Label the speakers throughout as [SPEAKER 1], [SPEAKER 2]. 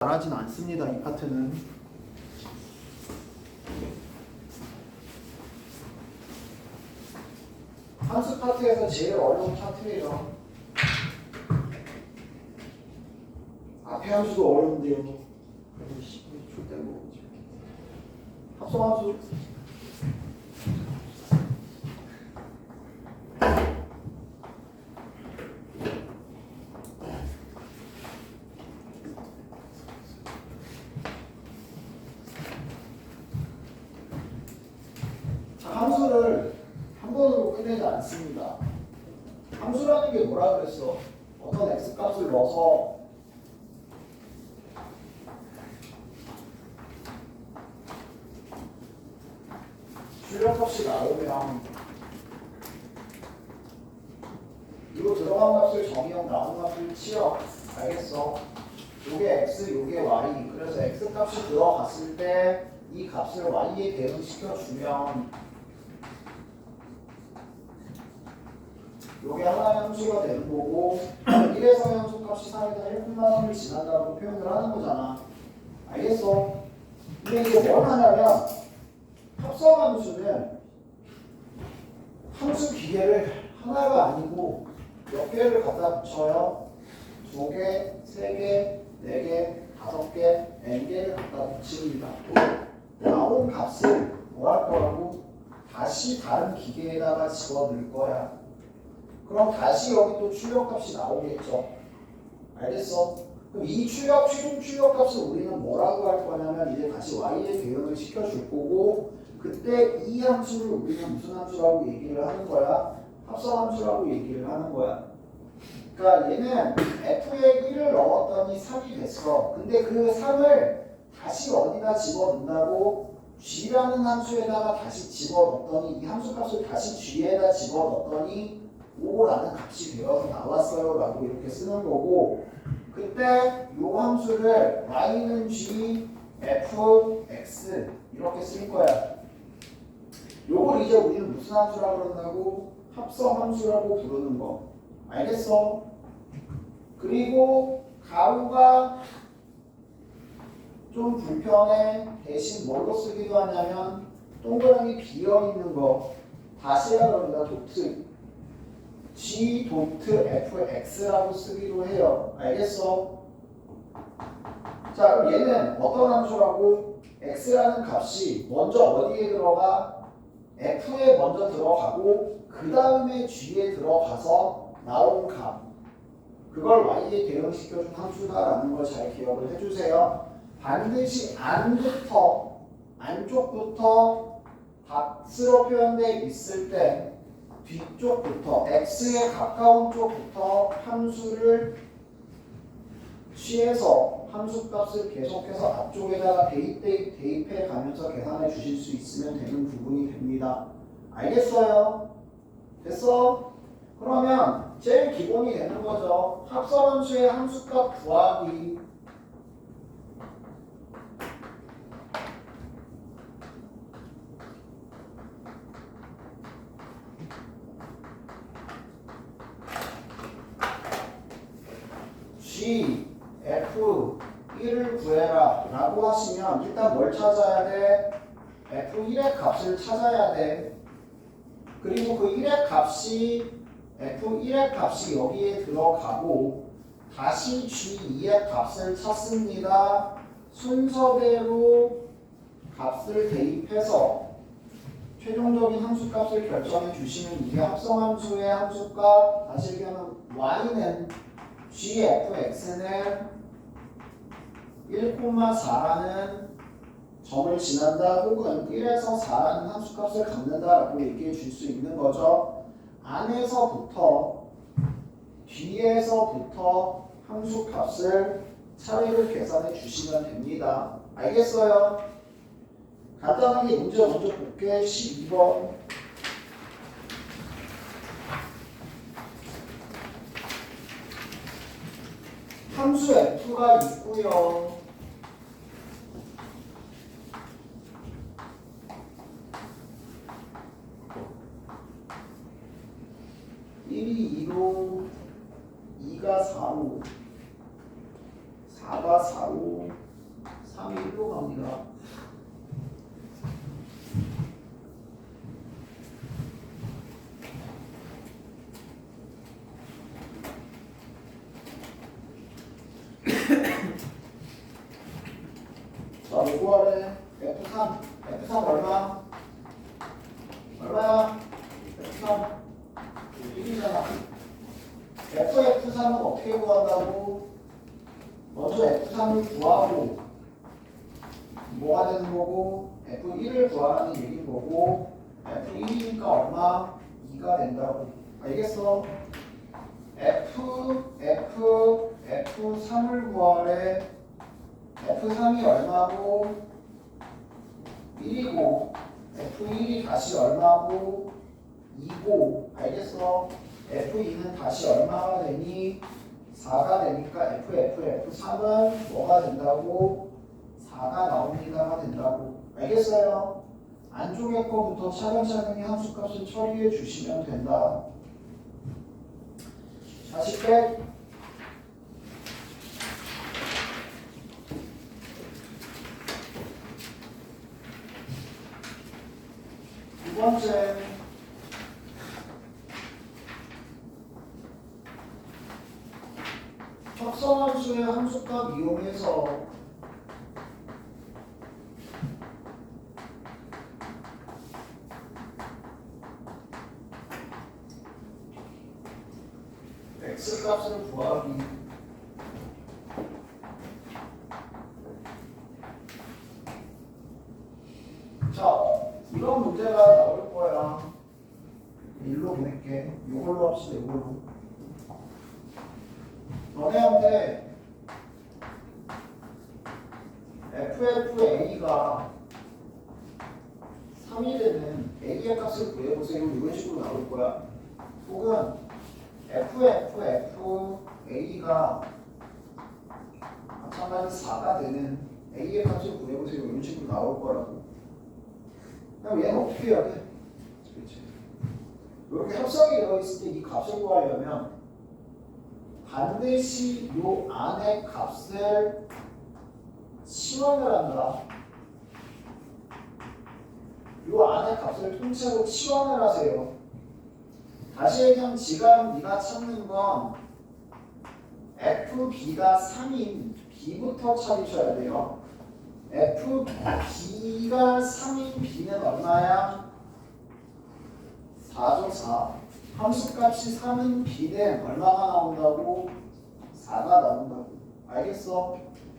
[SPEAKER 1] 말하진 않습니다. 이 파트는. 함수 파트에서 제일 어려운 파트예요. 앞에 함수도 어려운데요. 합성함수. 함수를 한 번으로 끝내지 않습니다. 함수라는 게 뭐라 그랬어? 어떤 x값을 넣어서 출력값이 나오면 이거 들어간 값을 정의형 나온 값을 치워. 알겠어? 요게 x, 요게 y. 그래서 x값이 들어갔을 때 이 값을 y에 대응시켜주면 요게 하나의 함수가 되는 거고 1에서 함수값이 3에다 1,3을 지난다고 표현을 하는 거잖아. 알겠어? 근데 이게 뭘 하냐면 합성함수는 함수 기계를 하나가 아니고 몇 개를 갖다 붙여요? 2개, 3개, 4개, 5개, n개를 갖다 붙입니다. 나온 값을 뭐 할 거라고? 다시 다른 기계에다가 집어넣을 거야. 그럼 다시 여기 또 출력값이 나오겠죠. 알겠어? 그럼 이 최종 출력값을 우리는 뭐라고 할 거냐면 이제 다시 y에 대응을 시켜줄 거고 그때 이 함수를 우리는 무슨 함수라고 얘기를 하는 거야? 합성함수라고 얘기를 하는 거야. 그러니까 얘는 f에 1을 넣었더니 3이 됐어. 근데 그 3을 다시 어디다 집어넣는다고? g라는 함수에다가 다시 집어넣었더니 이 함수값을 다시 g에다 집어넣었더니 5라는 값이 되어서 나왔어요 라고 이렇게 쓰는 거고 그때 이 함수를 y는 g, f, x 이렇게 쓸 거야. 요걸 이제 우리는 무슨 함수라고 그런다고? 합성함수라고 부르는 거. 알겠어? 그리고 가로가 좀 불편해. 대신 뭘로 쓰기도 하냐면 동그라미 비어있는 거 다시 해야 합니다. 도트 g 도트 fx라고 쓰기도 해요. 알겠어? 자 그럼 얘는 어떤 함수라고? x라는 값이 먼저 어디에 들어가? f에 먼저 들어가고 그 다음에 g에 들어가서 나온 값 그걸 y에 대응시켜준 함수다라는 걸 잘 기억을 해주세요. 반드시 안쪽부터 값으로 표현되어 있을 때 뒤쪽부터 x에 가까운 쪽부터 함수를 취해서 함수값을 계속해서 앞쪽에다가 대입해 가면서 계산해 주실 수 있으면 되는 부분이 됩니다. 알겠어요? 됐어? 그러면 제일 기본이 되는 거죠. 합성함수의 함수값 구하기. g, f, 1을 구해라 라고 하시면 일단 뭘 찾아야 돼? f1의 값을 찾아야 돼. 그리고 그 1의 값이 f1의 값이 여기에 들어가고 다시 g2의 값을 찾습니다. 순서대로 값을 대입해서 최종적인 함수값을 결정해 주시면 이게 합성함수의 함수값 다시 얘기하면 y는 gfx는 1,4라는 점을 지난다 혹은 1에서 4라는 함수값을 갖는다라고 얘기해 줄 수 있는 거죠. 안에서부터 뒤에서부터 함수값을 차례로 계산해 주시면 됩니다. 알겠어요? 간단하게 문제 먼저 볼게. 12번 함수 f가 있고요. (1이 2로 2가 4로 4가 4로 뭐 구하래? F3. F3 얼마? 얼마야? F3 1이잖아. F3은 어떻게 구한다고? 먼저 F3을 구하고 뭐가 되는 거고? F1을 구하라는 얘기인 거고 F1이니까 얼마? 2가 된다고. 알겠어? F3을 구하래. F3이 얼마고? 1이고 F1이 다시 얼마고? 2고. 알겠어? F2는 다시 얼마가 되니? 4가 되니까 F3은 뭐가 된다고? 4가 나옵니다가 된다고. 알겠어요? 안쪽에 거부터 차근차근히 함수값을 처리해 주시면 된다. 40개. 두 번째. 합성함수의 함수값 이용해서 x값을 구하기. 자, 이런 문제가 나올 거야. 일로 보낼게. 이걸로 합시다. 이걸로. 너네한테 FFA가 3이 되는 A의 값을 구해보세요. 이런 식으로 나올 거야. 혹은 FFFA가 마찬가지 4가 되는 A의 값을 구해보세요. 이런 식으로 나올 거라고. 그럼 얘는 어떻게 해야 돼? 그렇지. 이렇게 합성이 되어 있을 때 이 값을 구하려면 반드시 이 안의 값을 치환을 한다. 이 안의 값을 통째로 치환을 하세요. 다시 얘기하면 지금 네가 찾는 건 FB가 3인 B부터 찾으셔야 돼요. FB가 3인 B는 얼마야? 4죠, 4. 함수값이 3인 B는 얼마가 나온다고? 4가 나온다고. 알겠어?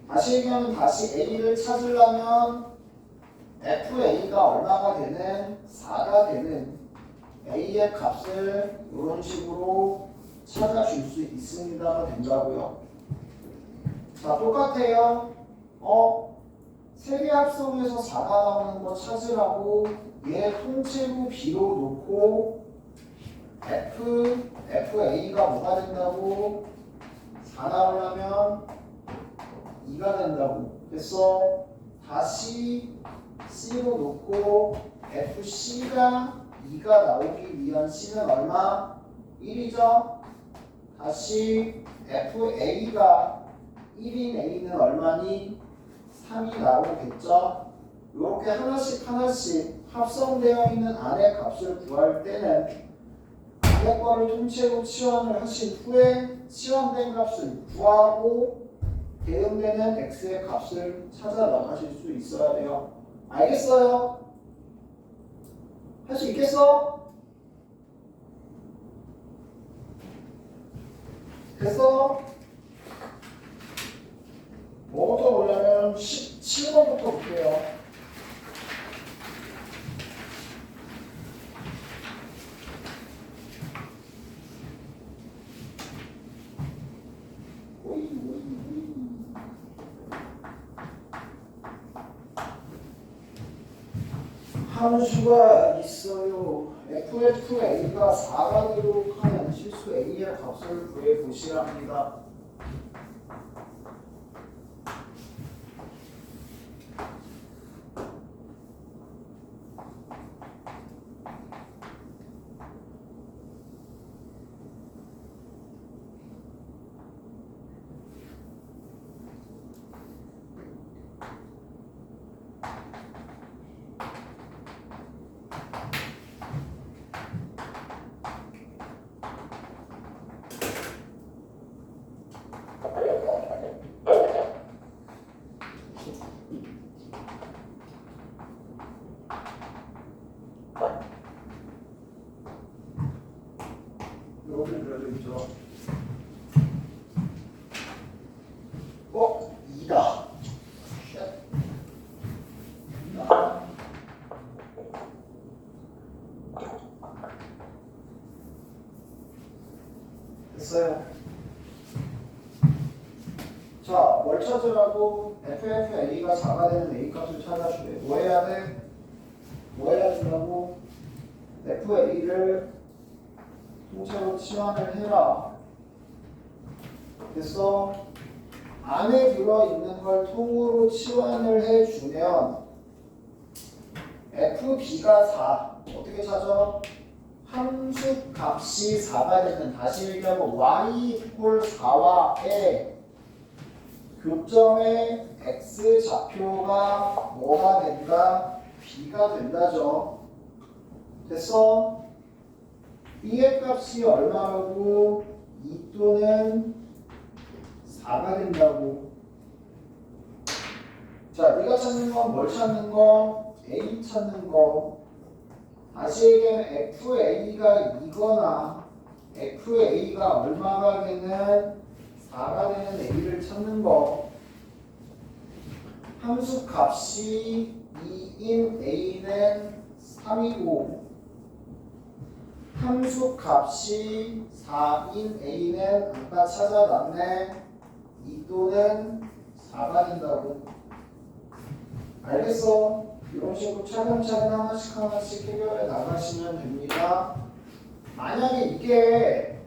[SPEAKER 1] 다시 얘기하면 다시 A를 찾으려면 FA가 얼마가 되는? 4가 되는 A의 값을 이런 식으로 찾아줄 수 있습니다가 된다고요. 자, 똑같아요. 세개 합성해서 4가 나오는 거 찾으라고 얘 통째로 B로 놓고 FA가 뭐가 된다고? 4 나오려면 2가 된다고. 됐어? 다시 C로 놓고 FC가 2가 나오기 위한 C는 얼마? 1이죠? 다시 FA가 1인 A는 얼마니? 3이 나오겠죠? 이렇게 하나씩 하나씩 합성되어 있는 안의 값을 구할 때는 안의 거를 통째로 치환을 하신 후에 치환된 값을 구하고 대응되는 x의 값을 찾아 나가실 수 있어야 돼요. 알겠어요? 할 수 있겠어? 됐어? 뭐부터 보려면 17번부터 볼게요. 함수가 있어요. FFA가 4가 되도록 하면 실수 A의 값을 구해보시랍니다. 하더라도 FFA가 4가 되는 A 값을 찾아주래. 뭐 해야 돼? 뭐 해야 된다고? FA를 통째로 치환을 해라. 됐어? 안에 들어있는 걸 통으로 치환을 해주면 FB가 4. 어떻게 찾아? 함수 값이 4가 되는, 다시 얘기하면 y 이퀄 4와의 교점의 x 좌표가 뭐가 된다? b가 된다죠. 됐어? b의 값이 얼마라고? 2 또는 4가 된다고. 자, 네가 찾는 건 뭘 찾는 거? A 찾는 거. 다시 얘기하면 FA가 2거나 FA가 얼마가 되는 4가 되는 A를 찾는 거. 함수 값이 2인 A는 3이고 함수 값이 4인 A는 아까 찾아놨네 2 또는 4가 된다고. 알겠어? 이런 식으로 차근차근 하나씩 해결해 나가시면 됩니다. 만약에 이게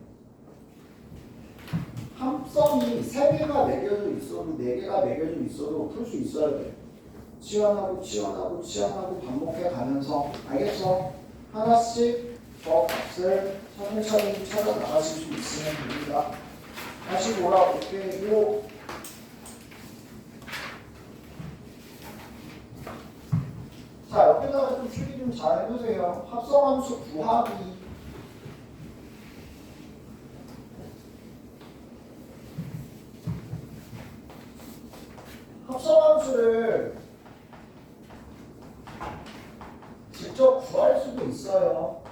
[SPEAKER 1] 합성이 3개가 매겨져 있어도 4개가 매겨져 있어도 풀 수 있어야 돼. 치환하고 반복해 가면서. 알겠어? 하나씩 저 값을 차근차근 찾아 나가실 수 있으면 됩니다. 다시 돌아올게요. 자, 옆에다가 좀 추리 좀 잘 해주세요. 합성함수 구하기. 합성함수를 직접 구할 수도 있어요.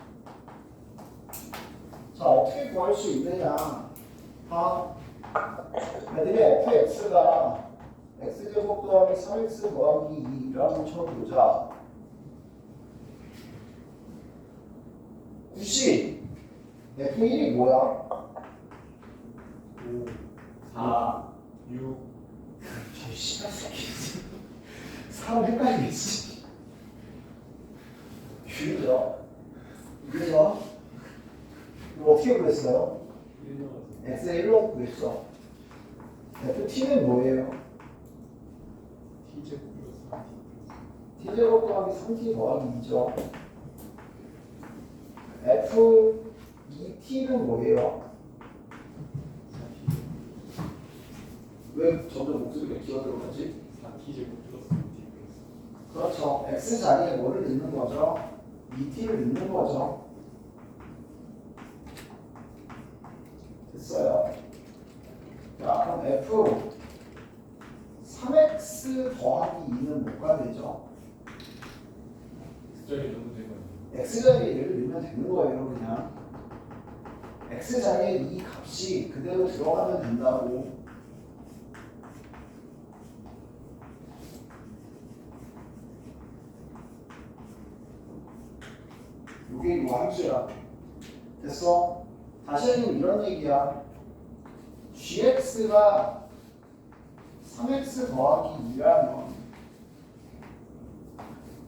[SPEAKER 1] 자, 어떻게 구할 수 있느냐. 애들이 fx가 x제곱 더하기 3x 더하기 2라고 쳐보자. 90 F1이 뭐야?
[SPEAKER 2] 5, 4, 6.
[SPEAKER 1] 저 시간 쓰기 사람 헷갈리겠지. 그죠? 이거 어떻게 구했어요?
[SPEAKER 2] 1 나왔어.
[SPEAKER 1] x의 1로 구했어. ft는 뭐예요?
[SPEAKER 2] T제곱 플러스 T.
[SPEAKER 1] t제곱 더하기 3t 더하기 2죠. f2t는 뭐예요?
[SPEAKER 2] 4T.
[SPEAKER 1] 왜 점점 목소리가 기어들어가지?
[SPEAKER 2] 4T제곱 플러스 T 플러스.
[SPEAKER 1] 그렇죠. x 자리에 뭐를 넣는 거죠? 2t를 넣는 거죠. 됐어요. 자, 그럼 f 3x 더하기 2는 뭐가 되죠?
[SPEAKER 2] X자리에 넣으면 되거든요.
[SPEAKER 1] x자리에 얘를 넣으면 되는 거예요. 그냥 x자리에 이 값이 그대로 들어가면 된다고. 요게 이거 함수야. 됐어? 다시 해보면 이런 얘기야. gx가 3x 더하기 2라면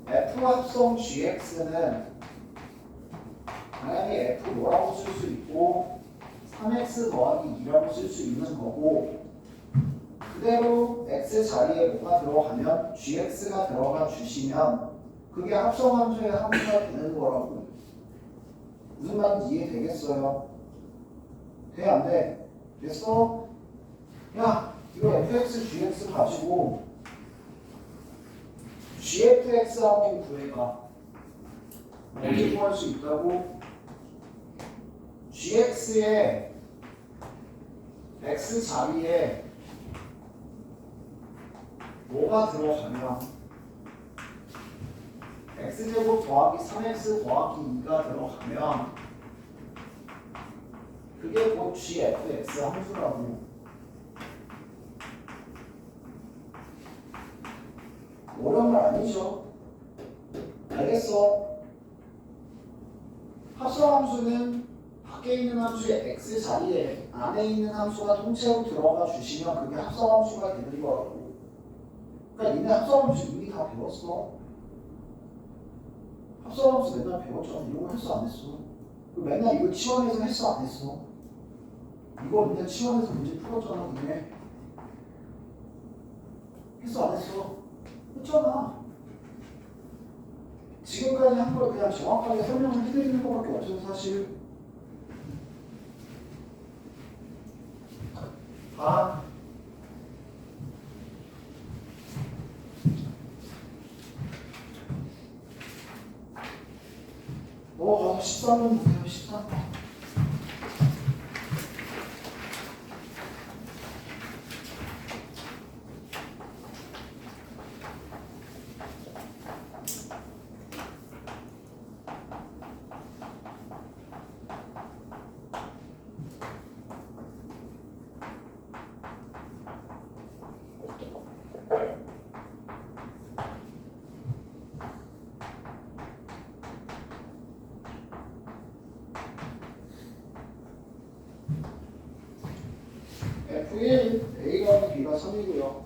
[SPEAKER 1] f 합성 gx는 당연히 f 뭐라고 쓸 수 있고 3x 더하기 2라고 쓸 수 있는 거고, 그대로 x 자리에 뭐가 들어가면 gx가 들어가 주시면 그게 합성함수의 함수가 되는 거라고. 무슨 말인지 이해되겠어요? 돼? 안 돼? 됐어? 야, 이거 fx, gx 가지고 gfx 한번 구해봐. 어떻게 구할 수 있다고? gx의 x 자리에 뭐가 들어가면 x제곱 더하기 3x 더하기 2가 들어가면 그게 곧 gfx 함수라고. 어려운 말 아니죠? 알겠어? 합성함수는 밖에 있는 함수의 x 자리에 안에 있는 함수가 통째로 들어가 주시면 그게 합성함수가 되는 거라고. 그러니까 니네 합성함수 이미 다 배웠어. 합성함수 맨날 배웠잖아. 이런 거 했어 안 했어? 맨날 이거 치환해서 했어 안 했어? 이거 니네 치환해서 문제 풀었잖아. 니네 했어 안 했어? 했잖아. 지금까지 한 걸 그냥 정확하게 설명을 해드리는 것밖에 없어요 사실. 아 가서 13번 보세요. 13번. F1 A가 B가 3이고요.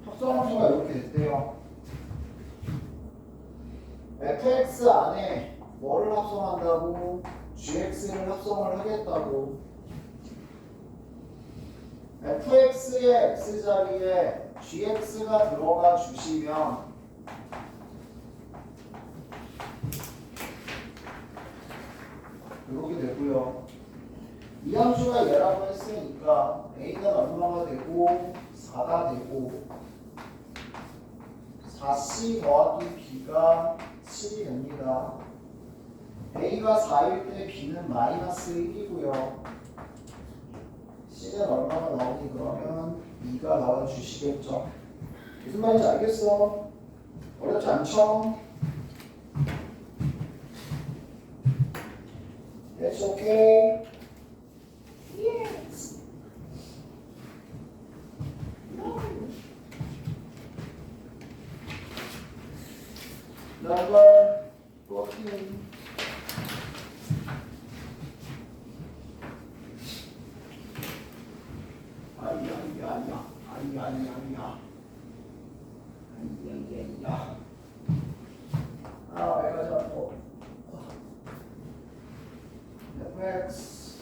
[SPEAKER 1] 합성함수가 이렇게 됐대요. fx 안에 뭐를 합성한다고? gx를 합성을 하겠다고. fx의 x자리에 gx가 들어가 주시면 이렇게 되고요. 이 함수가 얘라고 했으니까 a는 얼마가 되고 4가 되고 4c 더하기 b가 7이 됩니다. a가 4일 때 b는 마이너스 1이고요. c는 얼마가 나오니 그러면 2가 나와주시겠죠. 무슨 말인지 알겠어? 어렵지 않죠? It's okay. Yes. No. Number 14. 왜 가자고? fx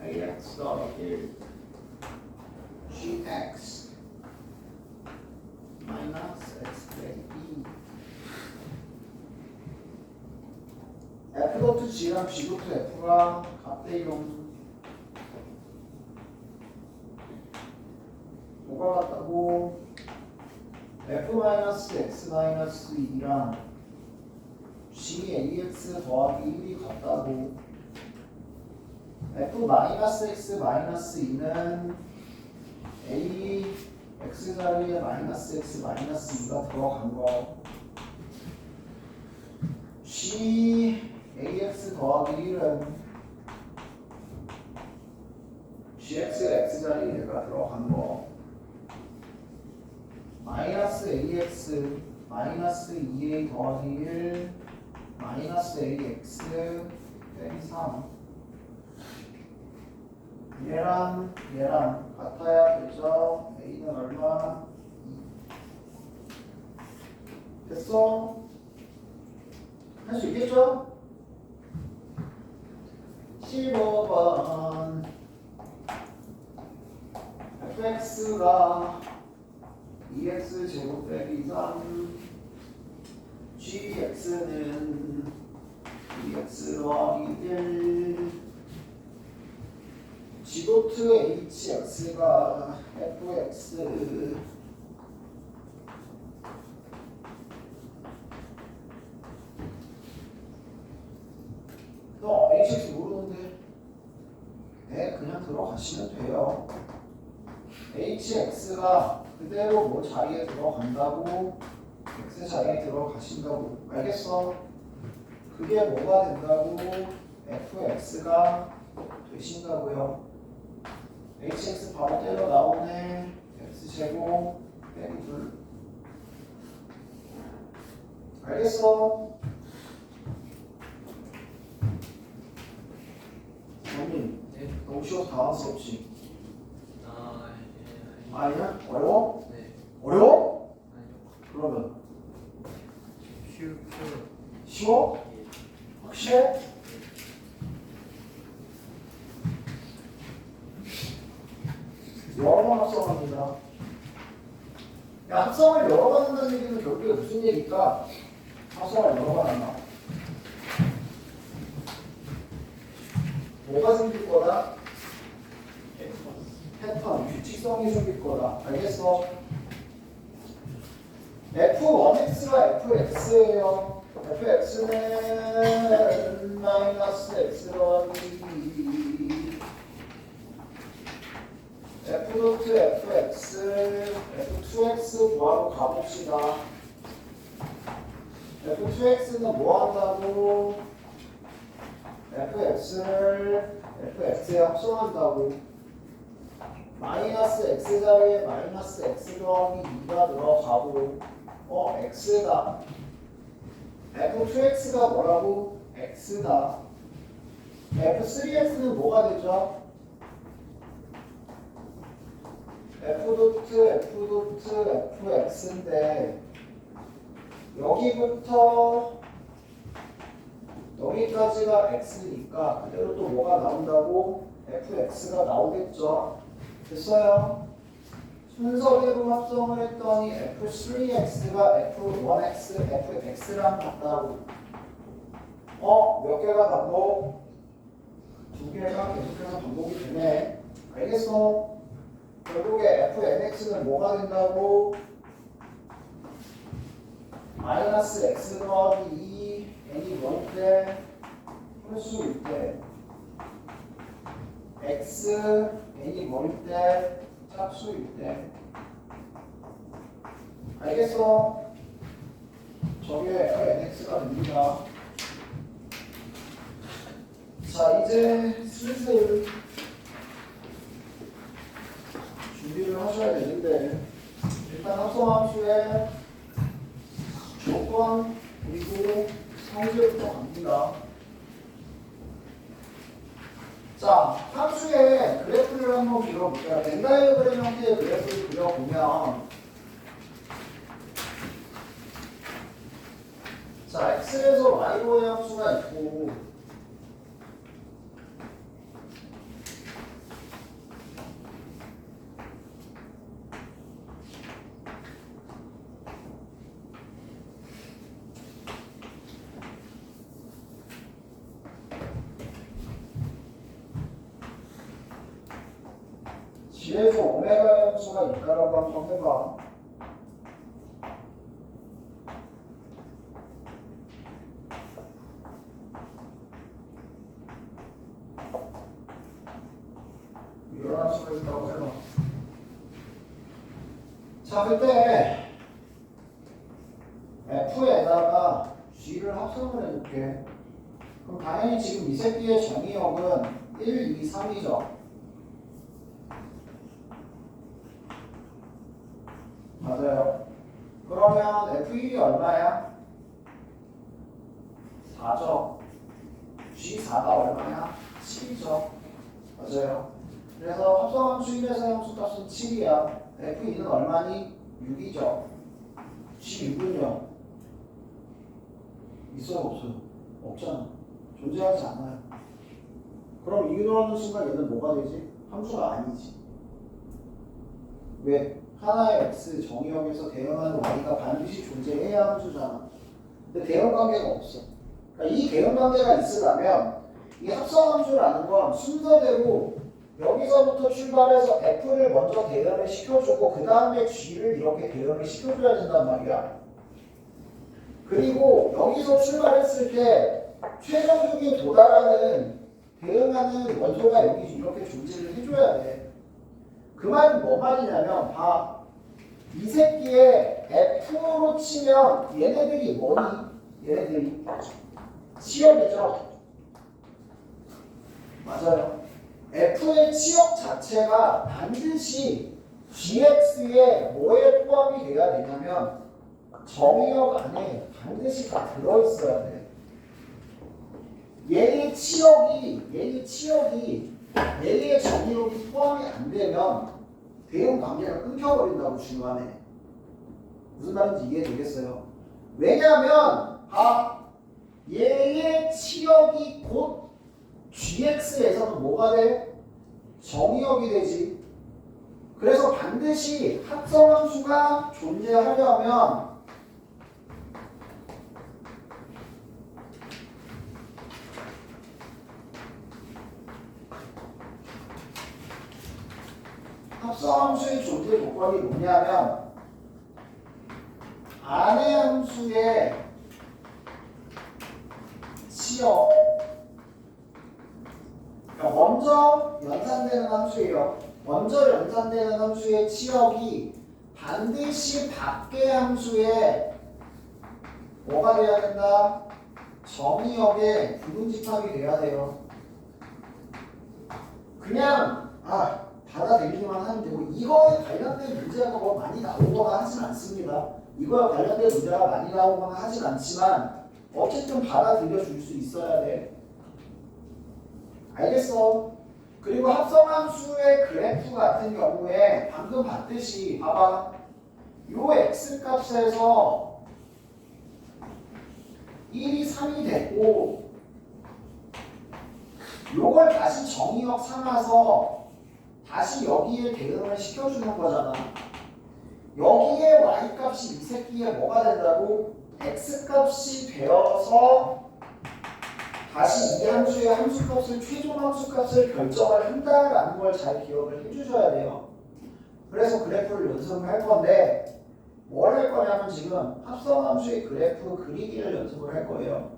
[SPEAKER 1] ax 더하기 gx 마이너스 x 빼기 f 도트 g랑 g 도트 f가 같대요. 뭐가 같다고? f-x-2랑 g-ax 더하기 1이 같다고. f-x-2는 a x자리에 마이너스 x 마이너스 2가 들어간 거. g-ax 더하기 1은 gx x자리에 얘가 들어간 거. 마이너스 ax 마이너스 2a 더하기 1 마이너스 ax 빼기 3 얘랑 같아야 되죠. a는 얼마? 2 됐어? 할 수 있겠죠? 15번 fx가 2x 제곱 빼기 3 gx는 2x 더하기 1 g도트 hx가 fx 너 hx 모르는데 네 그냥 들어가시면 돼요. hx가 그대로 뭐 자리에 들어간다고 x 자리에 들어가신다고 알겠어? 그게 뭐가 된다고? fx가 되신다고요. hx 바로 때려 나오네. x제곱 빼기 2 알겠어? 언니 너무 쉬워서 다 왔어 없지? 아니야? 어려워?
[SPEAKER 3] 네.
[SPEAKER 1] 어려워?
[SPEAKER 3] 아니요.
[SPEAKER 1] 그러면
[SPEAKER 3] 쉬워.
[SPEAKER 1] 쉬워?
[SPEAKER 3] 예.
[SPEAKER 1] 확실해? 여러 번 합성합니다. 야, 합성을 여러 번 한다는 얘기는 결국에 무슨 얘기일까? 합성을 여러 번 한다. 뭐가 생길 거다? 패턴, 규칙성이 생길 거다. 알겠어? F1x가 fx예요. fx는 마이너스 x 더하기 f.fx, f2x 구하러 가봅시다. f2x는 뭐 한다고? fx를 fx에 합성한다고. 마이너스 x 자리에 마이너스 x 더하기 2가 들어가고 x다. f2x가 뭐라고? x다. f3x는 뭐가 되죠? fx인데 여기부터 여기까지가 x니까 그대로 또 뭐가 나온다고? fx가 나오겠죠. 됐어요? 순서대로 합성을 했더니 f3x가 f1x, fx랑 같다고. 몇 개가 반복? 두 개가 계속해서 반복이 되네. 알겠어? 결국에 fnx는 뭐가 된다고? 마이너스 x 더하기 2 n이 뭘 때? 홀수 있대. x n이 뭘 때? 짝수일 때. 알겠어? 저게 fnx가 됩니다. 자, 이제 슬슬 준비를 하셔야 되는데 일단 합성함수의 조건 그리고 성질부터 갑니다. 자, 함수의 그래프를 한번 그려볼게요. 벤다이어그램 형태의 그래프를 그려보면 자, x에서 y로의 함수가 있고 G에서 오메가 함수가 있다라고 한번 해봐. 이런 함수가 있다고 해봐. 자, 그때 F에다가 G를 합성을 해줄게. 그럼 당연히 지금 이 새끼의 정의역은 1, 2, 3이죠. 맞아요. 그러면 F1이 얼마야? 4죠. G4가 얼마야? 7이죠. 맞아요. 그래서 합성함수 1에서 함수값은 7이야. F2는 얼마니? 6이죠. G6은요? 있어요? 없어요? 없잖아. 존재하지 않아요. 그럼 이유를 하는 순간 얘는 뭐가 되지? 함수가 아니지. 왜? 하나의 x 정의역에서 대응하는 y가 반드시 존재해야 함수잖아. 근데 대응 관계가 없어. 그러니까 이 대응 관계가 있으려면 이 합성함수라는 건 순서대로 여기서부터 출발해서 f를 먼저 대응을 시켜주고 그 다음에 g를 이렇게 대응을 시켜줘야 된단 말이야. 그리고 여기서 출발했을 때 최종적인 도달하는 대응하는 원소가 여기 이렇게 존재를 해줘야 돼. 그 말은 뭐 말이냐면 봐. 이 새끼의 F로 치면 얘네들이 뭐니? 얘네들이 치역이죠. 맞아요. F의 치역 자체가 반드시 GX에 뭐에 포함이 돼야 되냐면 정의역 안에 반드시 다 들어있어야 돼. 얘의 치역이 얘의 정의역이 포함이 안 되면 대응 관계가 끊겨버린다고 중간에. 무슨 말인지 이해되겠어요? 왜냐하면 얘의 치역이 곧 gx에서는 뭐가 돼? 정의역이 되지. 그래서 반드시 합성함수가 존재하려면 합성함수의 존재 조건이 뭐냐면 안의 함수의 치역, 그러니까 먼저 연산되는 함수예요. 먼저 연산되는 함수의 치역이 반드시 밖의 함수의 뭐가 돼야 된다? 정의역의 부분집합이 돼야 돼요. 그냥 받아들이기만 하면 되고 이거에 관련된 문제가 뭐 많이 나오거나 하진 않습니다. 이거에 관련된 문제가 많이 나오거나 하진 않지만 어쨌든 받아들여 줄 수 있어야 돼. 알겠어? 그리고 합성함수의 그래프 같은 경우에 방금 봤듯이 봐봐. 요 x값에서 1이 3이 됐고 요걸 다시 정의역 삼아서 다시 여기에 대응을 시켜주는 거잖아. 여기에 y값이 이 새끼에 뭐가 된다고? x값이 되어서 다시 이 함수의 함수값을 최종 함수값을 결정을 한다라는 걸 잘 기억을 해주셔야 돼요. 그래서 그래프를 연습을 할 건데 뭘 할 거냐면 지금 합성함수의 그래프 그리기를 연습을 할 거예요.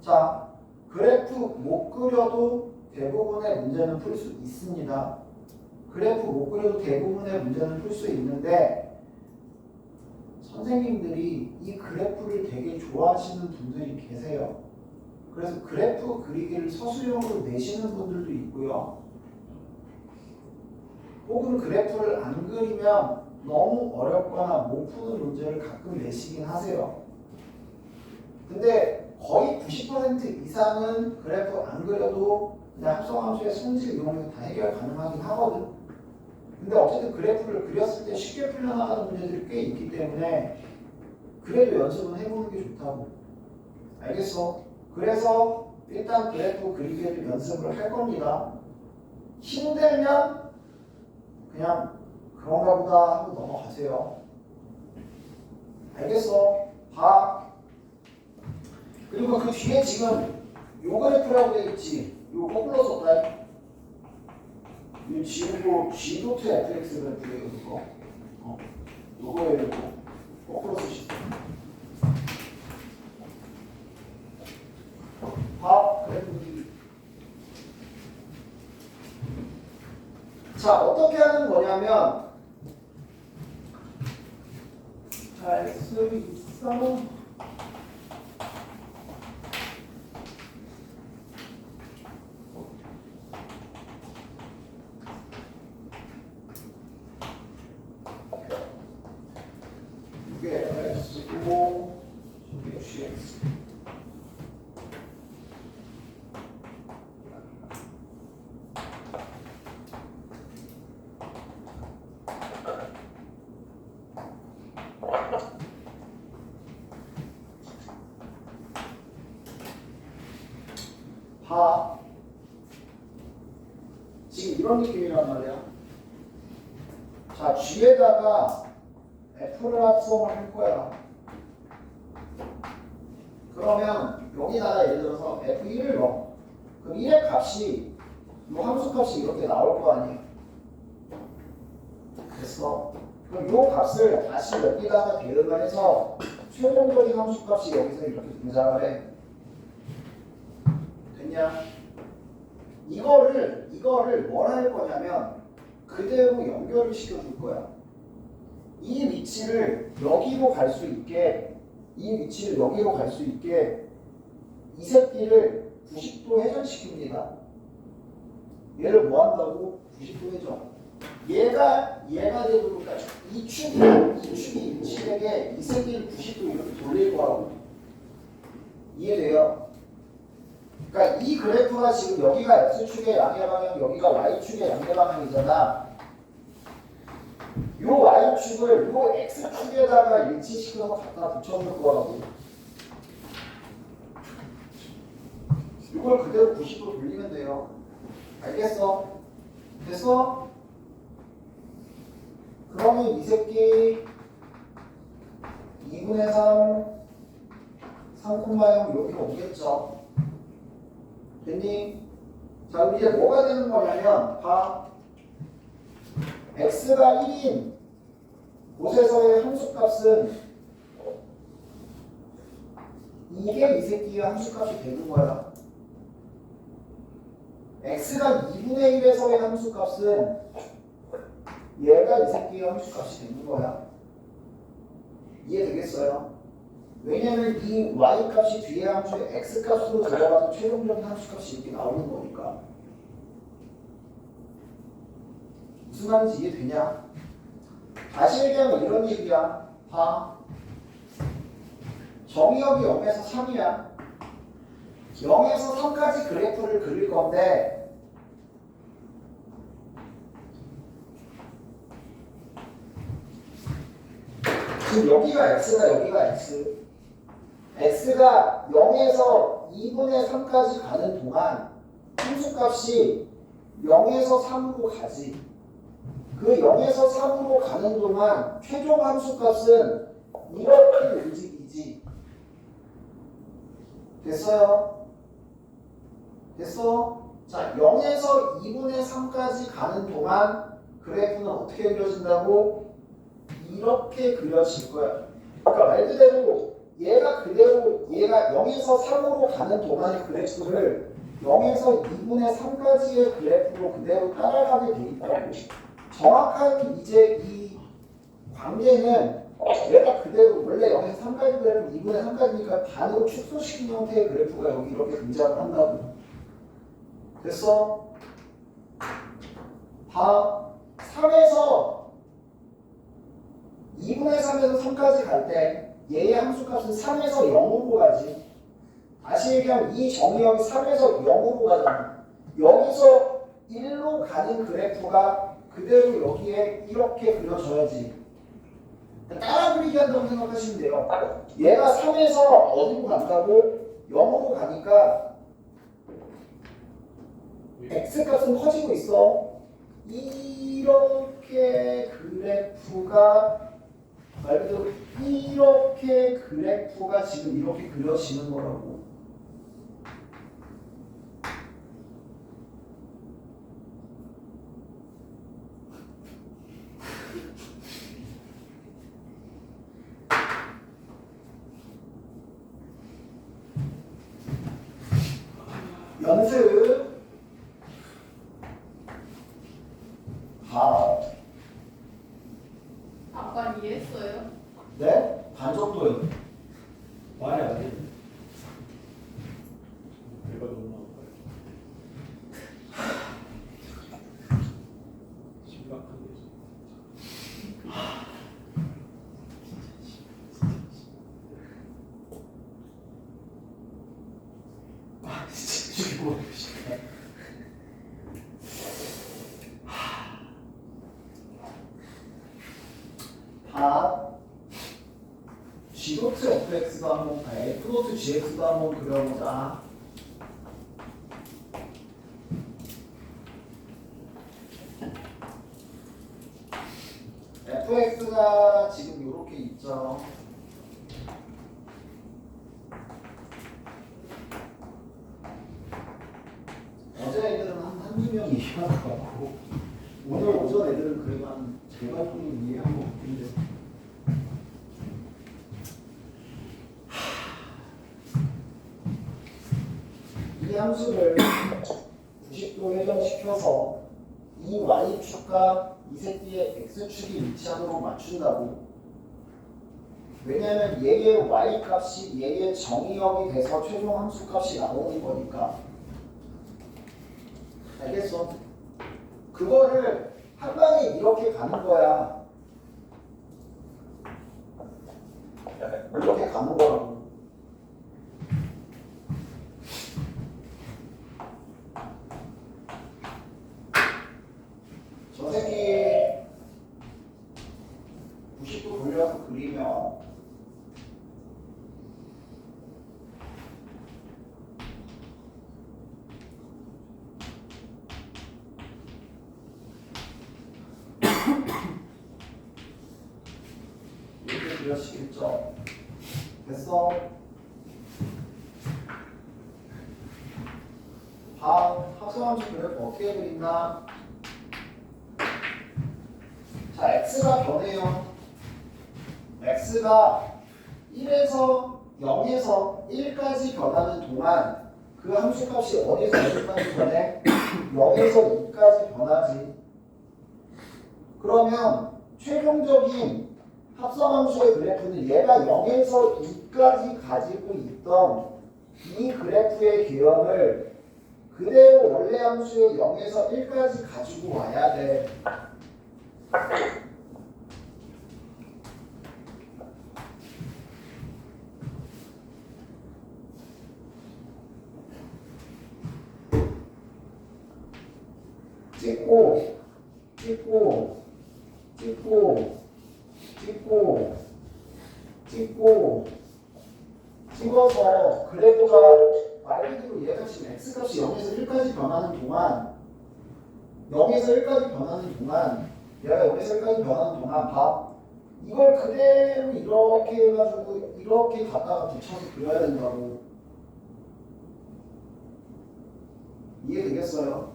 [SPEAKER 1] 자, 그래프 못 그려도 대부분의 문제는 풀 수 있습니다. 그래프 못 그려도 대부분의 문제는 풀 수 있는데 선생님들이 이 그래프를 되게 좋아하시는 분들이 계세요. 그래서 그래프 그리기를 서술형으로 내시는 분들도 있고요. 혹은 그래프를 안 그리면 너무 어렵거나 못 푸는 문제를 가끔 내시긴 하세요. 근데 거의 90% 이상은 그래프 안 그려도 그냥 합성함수의 성질 이용해서 다 해결 가능하긴 하거든. 근데 어쨌든 그래프를 그렸을 때 쉽게 풀려나가는 문제들이 꽤 있기 때문에 그래도 연습은 해보는 게 좋다고. 알겠어? 그래서 일단 그래프 그리기를 연습을 할 겁니다. 힘들면 그냥 그런가 보다 하고 넘어가세요. 알겠어? 봐. 그리고 그 뒤에 지금 요 그래프라고 돼 있지. 요 거꾸로 썼다. 이 G고 G 도트 FX 그래프예요. 이거. 요거에 거꾸로 쓰시죠. 봐. 그래프. 자, 어떻게 하는 거냐면 할 수 있어. 이게 S고 이게 GX. 봐. 지금 이런 느낌이란 말이야. 자, G에다가 F를 합성을 할 거야. 그러면 여기다가 예를 들어서 F1을 넣어. 그럼 1의 값이 이 함수 값이 이렇게 나올 거 아니에요. 됐어. 그럼 이 값을 다시 여기다가 대응을 해서 최종적인 함수 값이 여기서 이렇게 등장을 해. 됐냐? 이거를 뭘 할 거냐면 그대로 연결을 시켜줄 거야. 이 위치를 여기로 갈 수 있게, 이 새끼를 90도 회전시킵니다. 얘를 뭐 한다고? 90도 회전. 얘가 되도록, 그러니까 이 축이 이 칠에게 이 새끼를 90도 이렇게 돌릴 거라고. 이해돼요? 그러니까 이 그래프가 지금 여기가 X축의 양의 방향, 여기가 Y축의 양의 방향이잖아. 요 y축을 요 x축에다가 일치시켜서 갖다 붙여놓을 거라고. 이걸 그대로 90도 돌리면 돼요. 알겠어? 됐어? 그러면 이 새끼 2분의 3 3,0 여기로 오겠죠? 됐니? 자, 그럼 이제 뭐가 되는 거냐면 봐. x가 1인 곳에서의 함수값은 이게 이 새끼의 함수값이 되는 거야. x가 2분의 1에서의 함수값은 얘가 이 새끼의 함수값이 되는 거야. 이해되겠어요? 왜냐면 이 y값이 뒤에 함수에 x값으로 들어가서 최종적인 함수값이 이렇게 나오는 거니까. 무슨 말인지 이해되냐? 다시 얘기하면 이런 얘기야. 봐. 정의역이 0에서 3이야. 0에서 3까지 그래프를 그릴 건데 지금 여기가 x가 여기가 x. x가 0에서 2분의 3까지 가는 동안 함수값이 0에서 3으로 가지. 그 0에서 3으로 가는 동안 최종 함수값은 이렇게 움직이지. 됐어요? 됐어? 자, 0에서 2분의 3까지 가는 동안 그래프는 어떻게 그려진다고? 이렇게 그려질 거야. 그러니까 말 그대로 얘가 그대로 얘가 0에서 3으로 가는 동안의 그래프를 0에서 2분의 3까지의 그래프로 그대로 따라가게 돼 있다고. 정확한 이제 이 관계는 얘가 그대로 원래 0에서 3까지 그래프 2분의 3까지니까 반으로 축소시킨 형태의 그래프가 여기 이렇게 등장을 한다고. 됐어? 다 3에서 2분의 3에서 3까지 갈 때 얘의 함수값은 3에서 0으로 가지. 다시 얘기하면 이 정의역이 3에서 0으로 가잖아. 여기서 1로 가는 그래프가 그대로 여기에 이렇게 그려져야지. 따라 그리기 한다고 생각하시면 돼요. 얘가 3에서 어디로 간다고? 0으로 가니까 x값은 커지고 있어. 이렇게 그래프가 말 그대로 이렇게 그래프가 지금 이렇게 그려지는 거라고. 연습
[SPEAKER 4] 아까 이해했어요?
[SPEAKER 1] 네? 반 정도요.
[SPEAKER 2] 말이 안 돼. 내가 너무 아파요. 심각한데.
[SPEAKER 1] 아, 진짜 이거 다 G도트 fx도 한번 F도트 gx도 한번 그려보자. fx가 지금 이렇게 있죠. 어제 애들은 한두 명이 이해한 것 같고 오늘 오전 애들은 그래도 한 절반 정도 이해한 것 같은데 이 함수를 90도 회전시켜서 이 y축과 이 새끼의 x축이 일치하도록 맞춘다고. 왜냐하면 얘의 y값이 얘의 정의역이 돼서 최종 함수값이 나오는 거니까. 알겠어? 그거를 한 방에 이렇게 가는 거야. 이렇게 가는 거라고. 저 새끼 90도 돌려서 그리면 이렇게 그려지겠죠. 됐어? 다음 합성함수 그래프 어떻게 그린다? 자, x가 변해요. x가 1에서 0에서 1까지 변하는 동안 그 함수값이 어디서 어디까지 변해? 0에서 2까지 변하지. 그러면 최종적인 합성함수의 그래프는 얘가 0에서 2까지 가지고 있던 이 그래프의 개형을 그대로 원래 함수의 0에서 1까지 가지고 와야 돼. 찍고 찍고 찍고 찍고 찍고 찍어서 그래프가 말 그대로 얘가 지금 x값이 0에서 1까지 변하는 동안 0에서 1까지 변하는 동안 얘가 0에서 1까지 변하는 동안 봐. 이걸 그대로 이렇게 해가지고 이렇게 갖다가 붙여서 그려야 된다고. 이해되겠어요?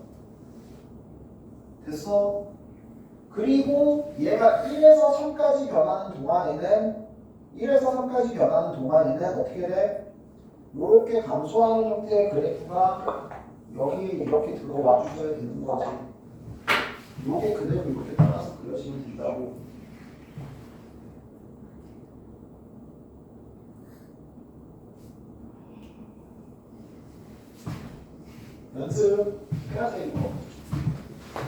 [SPEAKER 1] 됐어? 그리고 얘가 1에서 3까지 변하는 동안에는 1에서 3까지 변하는 동안에는 어떻게 돼? 이렇게 감소하는 형태의 그래프가 여기에 이렇게 들어와 주셔야 되는 거지. 이게 그대로 이렇게 따라서 그려지면 된다고. 연습 해야 돼 이거.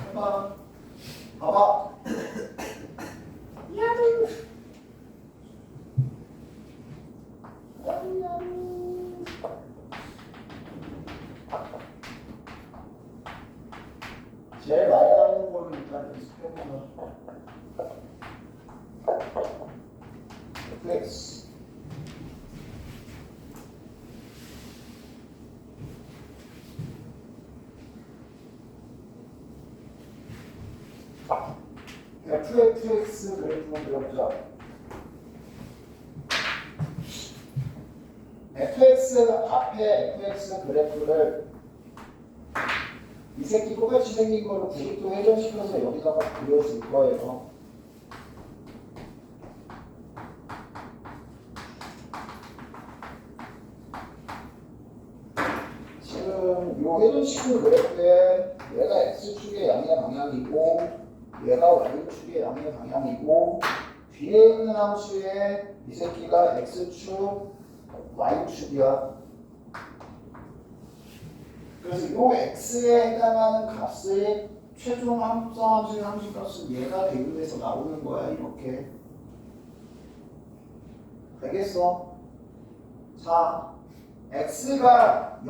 [SPEAKER 1] 해봐. 봐봐. 야루. 야루. 제일 많이 나오는 걸로 일단 연습해보자. fx fx 그래프만 그려보자. fx 앞에 fx 그래프를 이 새끼 똑같이 생긴 거를 90도 회전시켜서 여기다가 그려줄 거예요. 지금 이 회전시킨 그래프에 얘가 x축의 양의 방향이고 얘가 y축의 양의 방향이고 뒤에 있는 함수에 이 새끼가 x축, y축이야. 그래서 이 x에 해당하는 값의 최종 합성함수의 함수값은 얘가 대입해서 나오는 거야. 이렇게. 되겠어? 자, x가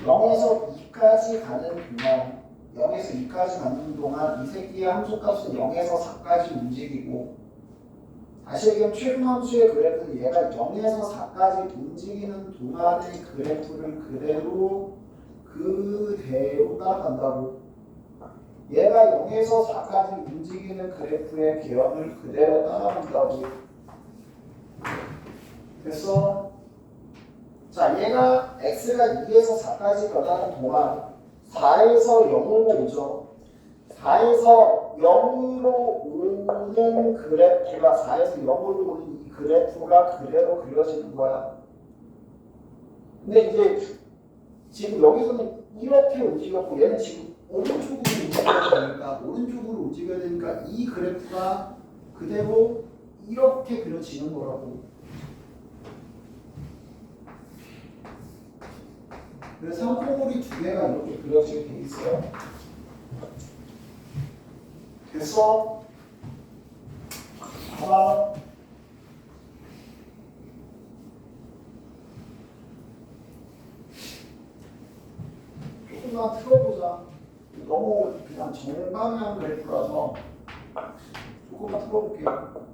[SPEAKER 1] 0에서 2까지 가는 동안 0에서 2까지 가는 동안 이 새끼의 함수값은 0에서 4까지 움직이고 다시 얘기하면 최종 함수의 그래프는 얘가 0에서 4까지 움직이는 동안의 그래프를 그대로 따라간다고. 얘가 0에서 4까지 움직이는 그래프의 개형을 그대로 따라간다고. 됐어? 자, 얘가 x가 2에서 4까지 변하는 동안 4에서 0으로 오죠. 4에서 0으로 오는 그래프가 4에서 0으로 오는 이 그래프가 그대로 그려지는 거야. 근데 이제 지금 여기서는 이렇게 움직였고 얘는 지금 오른쪽으로 움직여야 되니까 이 그래프가 그대로 이렇게 그려지는 거라고. 그래서 삼포물이 두 개가 이렇게 그려지게 돼 있어요. 됐어? 하나. 조금만 틀어보자. 너무 그냥 정방향 그래프라서 조금만 풀어볼게요.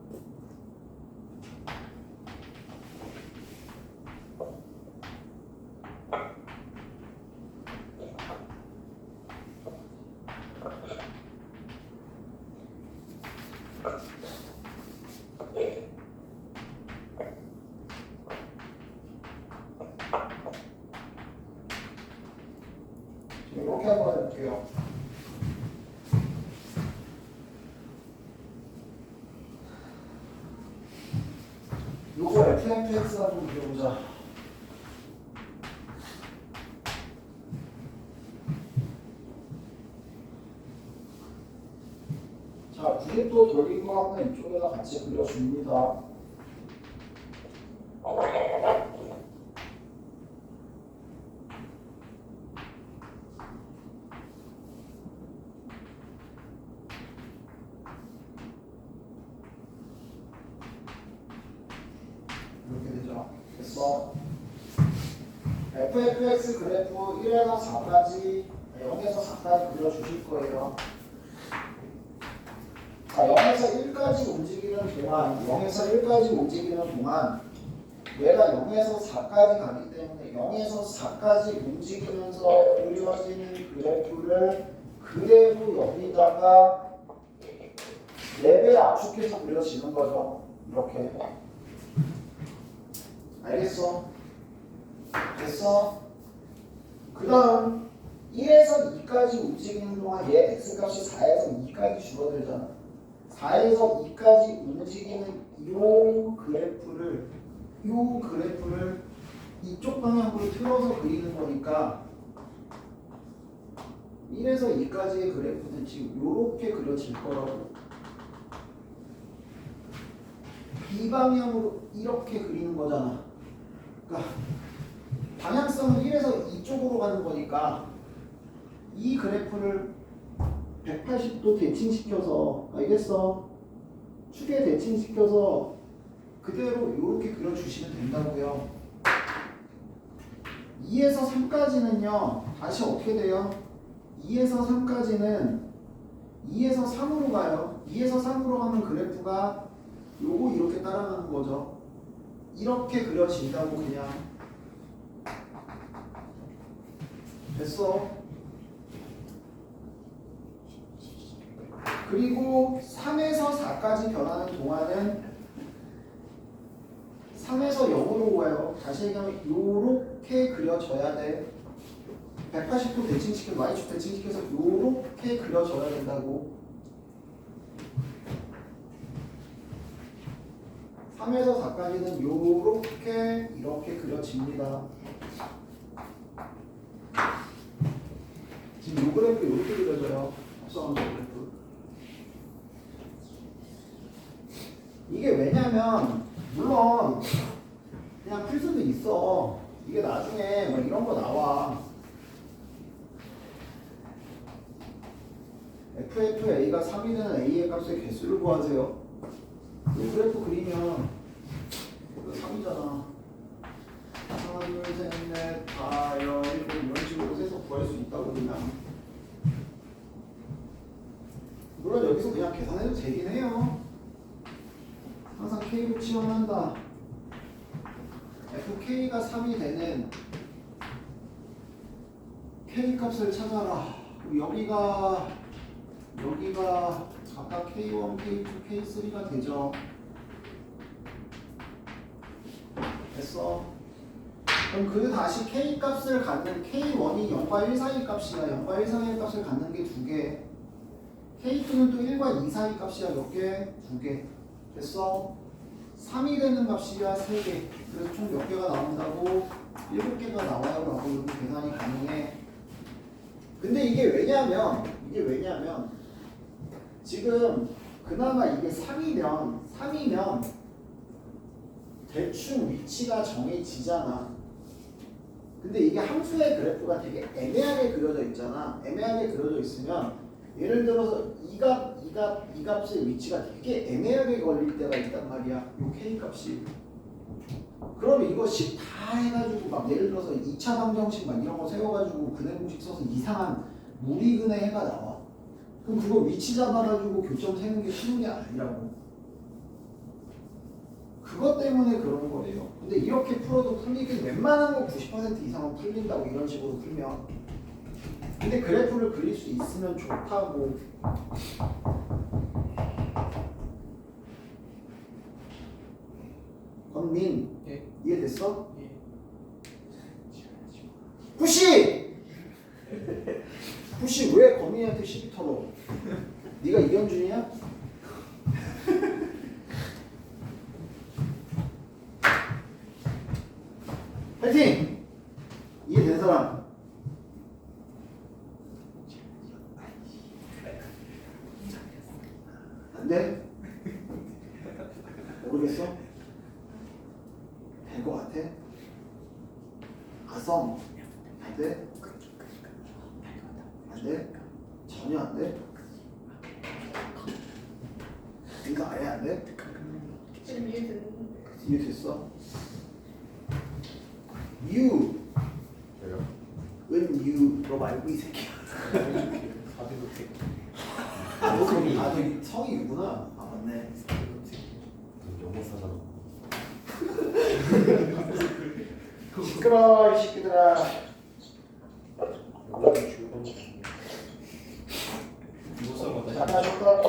[SPEAKER 1] 이렇게 한번 해볼게요. 요거 FFX 한번 그려보자. 자, 그립도 돌린 거 한번 이쪽에다 같이 그려줍니다. 이렇게 되죠. 됐어. FFX 그래프 1에서 4까지, 0에서 4까지 그려주실 거예요. 자, 0에서 1까지 움직이는 동안, 0에서 1까지 움직이는 동안, 얘가 0에서 4까지 가기 때문에 0에서 4까지 움직이면서 그려지는 그래프를 그래프 여기다가 4배 압축해서 그려지는 거죠. 이렇게. 알겠어? 됐어? 그 다음 1에서 2까지 움직이는 동안 얘 x값이 4에서 2까지 줄어들잖아. 4에서 2까지 움직이는 요 그래프를 이쪽 방향으로 틀어서 그리는 거니까 1에서 2까지의 그래프는 지금 요렇게 그려질 거라고. 이 방향으로 이렇게 그리는 거잖아. 그러니까 방향성은 1에서 2쪽으로 가는 거니까 이 그래프를 180도 대칭시켜서, 알겠어? 축에 대칭시켜서 그대로 이렇게 그려주시면 된다고요. 2에서 3까지는요 다시 어떻게 돼요? 2에서 3까지는 2에서 3으로 가요. 2에서 3으로 가면 그래프가 요거 이렇게 따라가는 거죠. 이렇게 그려진다고. 그냥 됐어. 그리고 3에서 4까지 변하는 동안은 3에서 0으로 가요. 다시 얘기하면 요렇게 그려져야 돼. 180도 대칭시켜, Y축 대칭시켜서 요렇게 그려져야 된다고. 3에서 4까지는 요렇게 이렇게 그려집니다. 지금 요 그래프 이렇게 그려져요. 합성한 그래프. 이게 왜냐면 물론 그냥 풀 수도 있어. 이게 나중에 막 이런 거 나와. FFA가 3이 되는 A의 값의 개수를 구하세요. 이 그래프 그리면 이거 3이잖아. 하나, 둘, 셋, 넷, 다, 여, 일곱 이런 식으로 해서 구할 수 있다고. 그냥 물론 여기서 그냥 계산해도 되긴 해요. 항상 K로 치환한다. FK가 3이 되는 K 값을 찾아라. 여기가 아까 K1, K2, K3가 되죠. 됐어. 그럼 그 다시 K 값을 갖는 K1이 0과 1 사이 값이야. 0과 1 사이 값을 갖는 게 2개. K2는 또 1과 2 사이 값이야. 몇 개? 2개. 됐어? 3이 되는 값이야. 3개. 그래서 총 몇 개가 나온다고? 7개가 나와요. 라고 이렇게 계산이 가능해. 근데 이게 왜냐면 지금 그나마 이게 3이면 대충 위치가 정해지잖아. 근데 이게 함수의 그래프가 되게 애매하게 그려져 있잖아. 애매하게 그려져 있으면 예를 들어서 이 값의 위치가 되게 애매하게 걸릴 때가 있단 말이야. 요 K 값이. 그러면 이거 식 다 해가지고 막 예를 들어서 2차 방정식 막 이런 거 세워가지고 근해 공식 써서 이상한 무리근의 해가 나와. 그럼 그거 위치 잡아가지고 교점 세는 게 쉬운 게 아니라고. 그것 때문에 그런 거예요. 근데 이렇게 풀어도 풀리긴 웬만한 거 90% 이상은 풀린다고 이런 식으로 풀면. 근데 그래프를 그릴 수 있으면 좋다고. 권민
[SPEAKER 2] 예.
[SPEAKER 1] 이해됐어?
[SPEAKER 2] 예.
[SPEAKER 1] 푸시! 푸시 왜 권민이한테 시비 털어? 네가 이현준이야? 파이팅! 이해된 사람? 안 돼? 모르겠어? 될 것 같아? 아썸 안 돼? 안 돼? 전혀 안 돼? 이거 아예 안 돼?
[SPEAKER 4] 지금 이해됐는데.
[SPEAKER 1] 이해됐어? You
[SPEAKER 3] 왜요?
[SPEAKER 1] 은 you 너 말고 이 새끼야.
[SPEAKER 2] 다들 그렇게.
[SPEAKER 1] 너 그럼 다들 성이 유구나. 아 맞네.
[SPEAKER 3] 영어 사잖아.
[SPEAKER 1] 시끄러 이 새끼들아.
[SPEAKER 2] 영어를 주고. 이거 써봤다.
[SPEAKER 1] 자, 나 줬다.